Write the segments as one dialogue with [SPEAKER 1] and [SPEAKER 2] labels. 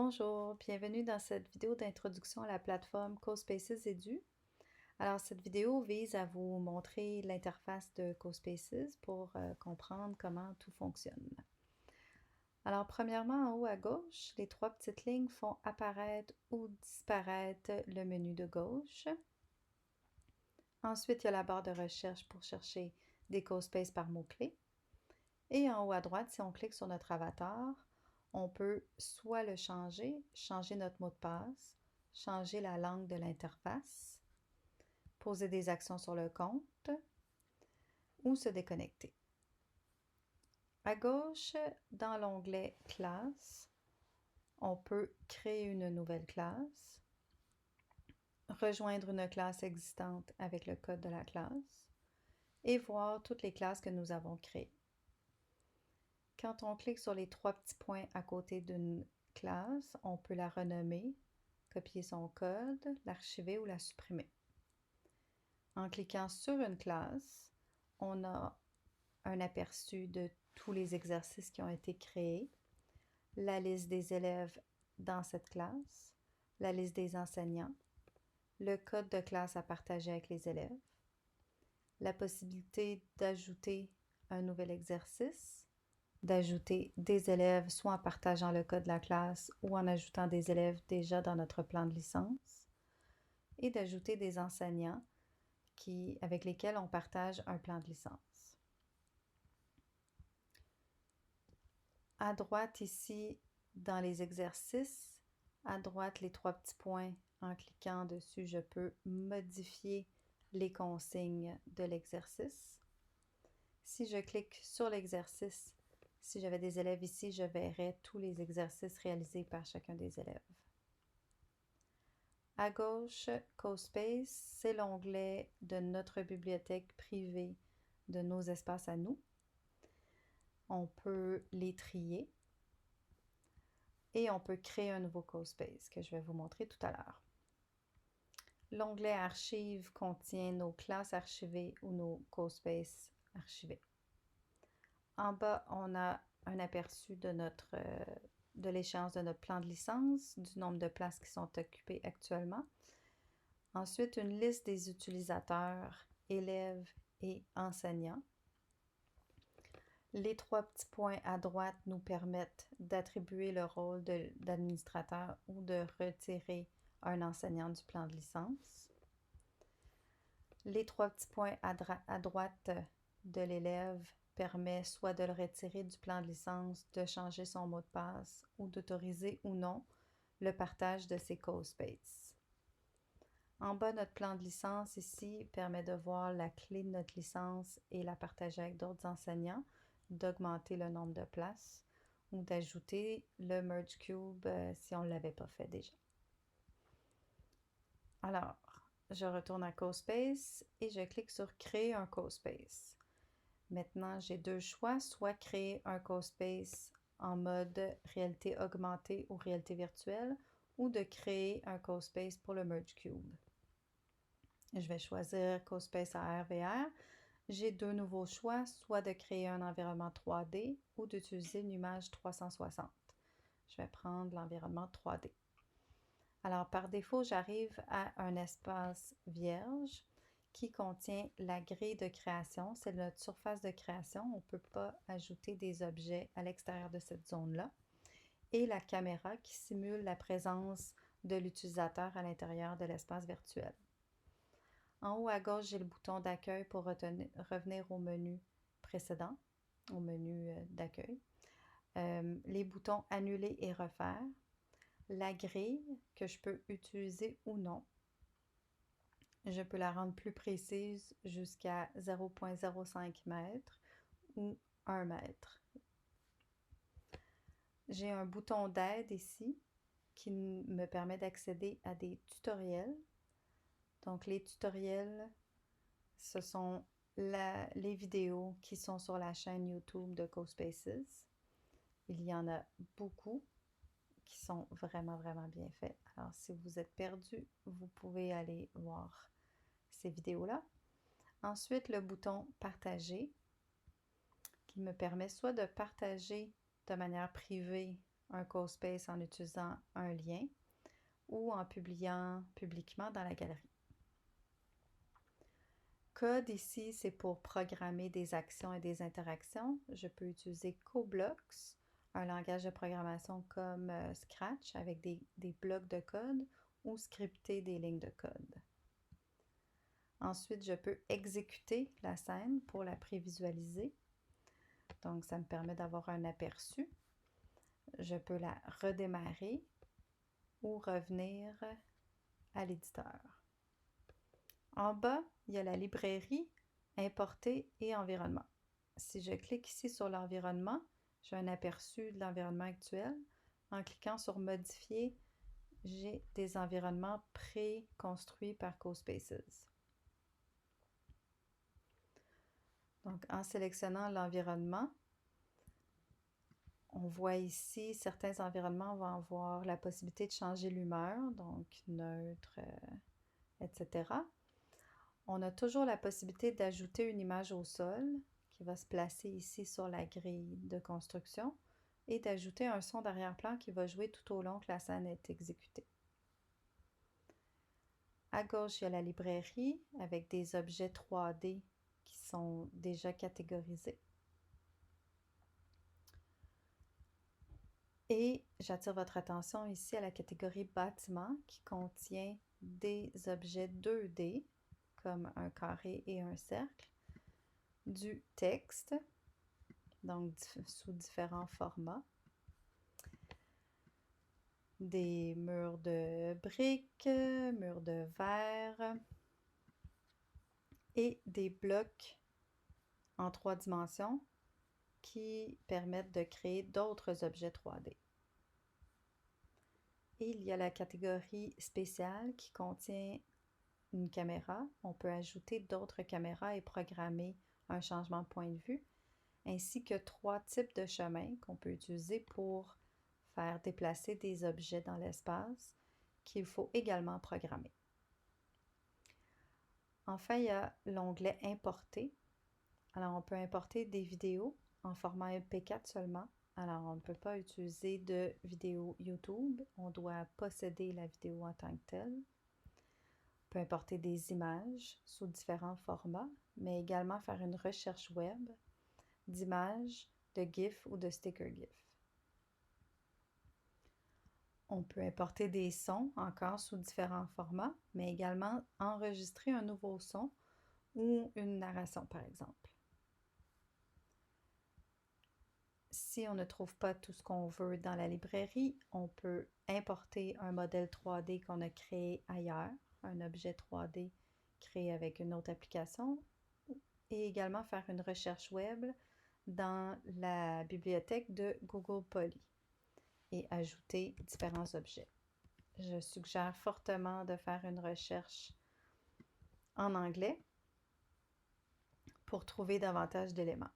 [SPEAKER 1] Bonjour, bienvenue dans cette vidéo d'introduction à la plateforme CoSpaces Edu. Alors, cette vidéo vise à vous montrer l'interface de CoSpaces pour comprendre comment tout fonctionne. Alors, premièrement, en haut à gauche, les trois petites lignes font apparaître ou disparaître le menu de gauche. Ensuite, il y a la barre de recherche pour chercher des CoSpaces par mots-clés. Et en haut à droite, si on clique sur notre avatar, on peut soit le changer notre mot de passe, changer la langue de l'interface, poser des actions sur le compte ou se déconnecter. À gauche, dans l'onglet Classe, on peut créer une nouvelle classe, rejoindre une classe existante avec le code de la classe et voir toutes les classes que nous avons créées. Quand on clique sur les trois petits points à côté d'une classe, on peut la renommer, copier son code, l'archiver ou la supprimer. En cliquant sur une classe, on a un aperçu de tous les exercices qui ont été créés, la liste des élèves dans cette classe, la liste des enseignants, le code de classe à partager avec les élèves, la possibilité d'ajouter un nouvel exercice, d'ajouter des élèves soit en partageant le code de la classe ou en ajoutant des élèves déjà dans notre plan de licence, et d'ajouter des enseignants avec lesquels on partage un plan de licence. À droite ici, dans les exercices, à droite les trois petits points, en cliquant dessus, je peux modifier les consignes de l'exercice. Si je clique sur l'exercice, si j'avais des élèves ici, je verrais tous les exercices réalisés par chacun des élèves. À gauche, CoSpace, c'est l'onglet de notre bibliothèque privée de nos espaces à nous. On peut les trier et on peut créer un nouveau CoSpace que je vais vous montrer tout à l'heure. L'onglet Archives contient nos classes archivées ou nos CoSpaces archivés. En bas, on a un aperçu de l'échéance de notre plan de licence, du nombre de places qui sont occupées actuellement. Ensuite, une liste des utilisateurs, élèves et enseignants. Les trois petits points à droite nous permettent d'attribuer le rôle d'administrateur ou de retirer un enseignant du plan de licence. Les trois petits points à droite de l'élève permet soit de le retirer du plan de licence, de changer son mot de passe ou d'autoriser ou non le partage de ses CoSpaces. En bas, notre plan de licence ici permet de voir la clé de notre licence et la partager avec d'autres enseignants, d'augmenter le nombre de places ou d'ajouter le Merge Cube si on ne l'avait pas fait déjà. Alors, je retourne à CoSpace et je clique sur Créer un CoSpace. Maintenant, j'ai deux choix, soit créer un CoSpace en mode réalité augmentée ou réalité virtuelle, ou de créer un CoSpace pour le Merge Cube. Je vais choisir CoSpace AR VR. J'ai deux nouveaux choix, soit de créer un environnement 3D ou d'utiliser une image 360. Je vais prendre l'environnement 3D. Alors, par défaut, j'arrive à un espace vierge qui contient la grille de création. C'est notre surface de création. On ne peut pas ajouter des objets à l'extérieur de cette zone-là. Et la caméra qui simule la présence de l'utilisateur à l'intérieur de l'espace virtuel. En haut à gauche, j'ai le bouton d'accueil pour revenir au menu précédent, au menu d'accueil. Les boutons annuler et refaire. La grille que je peux utiliser ou non. Je peux la rendre plus précise jusqu'à 0,05 m ou 1 m. J'ai un bouton d'aide ici qui me permet d'accéder à des tutoriels. Donc les tutoriels, ce sont les vidéos qui sont sur la chaîne YouTube de CoSpaces. Il y en a beaucoup qui sont vraiment, vraiment bien faits. Alors, si vous êtes perdu, vous pouvez aller voir ces vidéos-là. Ensuite, le bouton « Partager » qui me permet soit de partager de manière privée un CoSpace en utilisant un lien ou en publiant publiquement dans la galerie. Code ici, c'est pour programmer des actions et des interactions. Je peux utiliser CoBlocks, un langage de programmation comme Scratch avec des blocs de code ou scripter des lignes de code. Ensuite, je peux exécuter la scène pour la prévisualiser. Donc, ça me permet d'avoir un aperçu. Je peux la redémarrer ou revenir à l'éditeur. En bas, il y a la librairie, importer et environnement. Si je clique ici sur l'environnement, j'ai un aperçu de l'environnement actuel. En cliquant sur modifier, j'ai des environnements pré-construits par CoSpaces. Donc, en sélectionnant l'environnement, on voit ici, certains environnements vont avoir la possibilité de changer l'humeur, donc neutre, etc. On a toujours la possibilité d'ajouter une image au sol qui va se placer ici sur la grille de construction et d'ajouter un son d'arrière-plan qui va jouer tout au long que la scène est exécutée. À gauche, il y a la librairie avec des objets 3D qui sont déjà catégorisés. Et j'attire votre attention ici à la catégorie bâtiment qui contient des objets 2D comme un carré et un cercle, du texte, donc sous différents formats, des murs de briques, murs de verre et des blocs en 3 dimensions qui permettent de créer d'autres objets 3D. Et il y a la catégorie spéciale qui contient une caméra. On peut ajouter d'autres caméras et programmer un changement de point de vue, ainsi que 3 types de chemins qu'on peut utiliser pour faire déplacer des objets dans l'espace qu'il faut également programmer. Enfin, il y a l'onglet Importer. Alors, on peut importer des vidéos en format MP4 seulement. Alors, on ne peut pas utiliser de vidéo YouTube. On doit posséder la vidéo en tant que telle. On peut importer des images sous différents formats, mais également faire une recherche web d'images, de GIF ou de sticker GIF. On peut importer des sons encore sous différents formats, mais également enregistrer un nouveau son ou une narration, par exemple. Si on ne trouve pas tout ce qu'on veut dans la librairie, on peut importer un modèle 3D qu'on a créé ailleurs, un objet 3D créé avec une autre application, et également faire une recherche web dans la bibliothèque de Google Poly et ajouter différents objets. Je suggère fortement de faire une recherche en anglais pour trouver davantage d'éléments.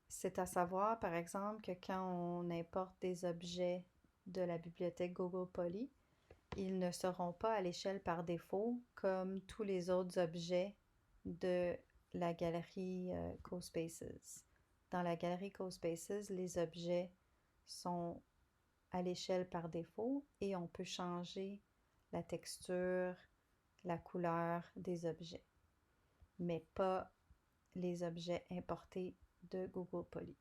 [SPEAKER 1] C'est à savoir, par exemple, que quand on importe des objets de la bibliothèque Google Poly, ils ne seront pas à l'échelle par défaut comme tous les autres objets de la galerie CoSpaces. Dans la galerie CoSpaces, les objets sont à l'échelle par défaut et on peut changer la texture, la couleur des objets, mais pas les objets importés de Google Poly.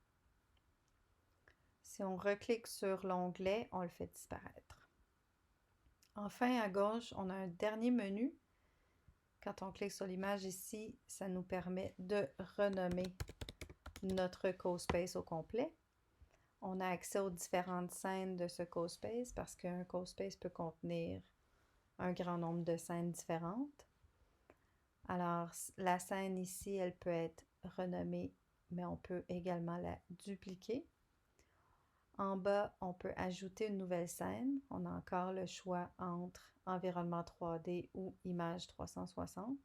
[SPEAKER 1] Si on reclique sur l'onglet, on le fait disparaître. Enfin, à gauche, on a un dernier menu. Quand on clique sur l'image ici, ça nous permet de renommer notre CoSpace au complet. On a accès aux différentes scènes de ce CoSpace parce qu'un CoSpace peut contenir un grand nombre de scènes différentes. Alors, la scène ici, elle peut être renommée, mais on peut également la dupliquer. En bas, on peut ajouter une nouvelle scène. On a encore le choix entre environnement 3D ou image 360.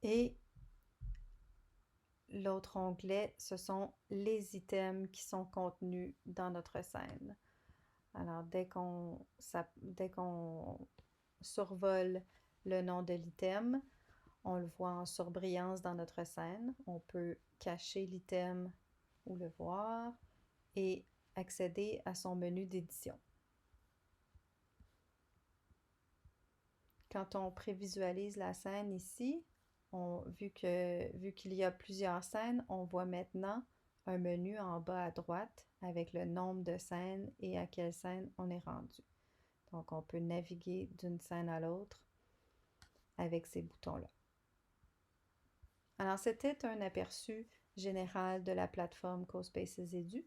[SPEAKER 1] Et l'autre onglet, ce sont les items qui sont contenus dans notre scène. Alors, dès qu'on survole le nom de l'item, on le voit en surbrillance dans notre scène. On peut cacher l'item ou le voir et accéder à son menu d'édition. Quand on prévisualise la scène ici, vu qu'il y a plusieurs scènes, on voit maintenant un menu en bas à droite avec le nombre de scènes et à quelle scène on est rendu. Donc, on peut naviguer d'une scène à l'autre avec ces boutons-là. Alors, c'était un aperçu général de la plateforme CoSpaces Edu.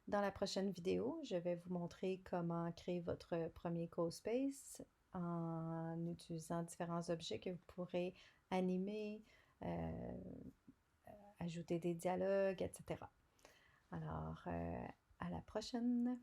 [SPEAKER 1] Dans la prochaine vidéo, je vais vous montrer comment créer votre premier CoSpace en utilisant différents objets que vous pourrez animer, ajouter des dialogues, etc. Alors, à la prochaine!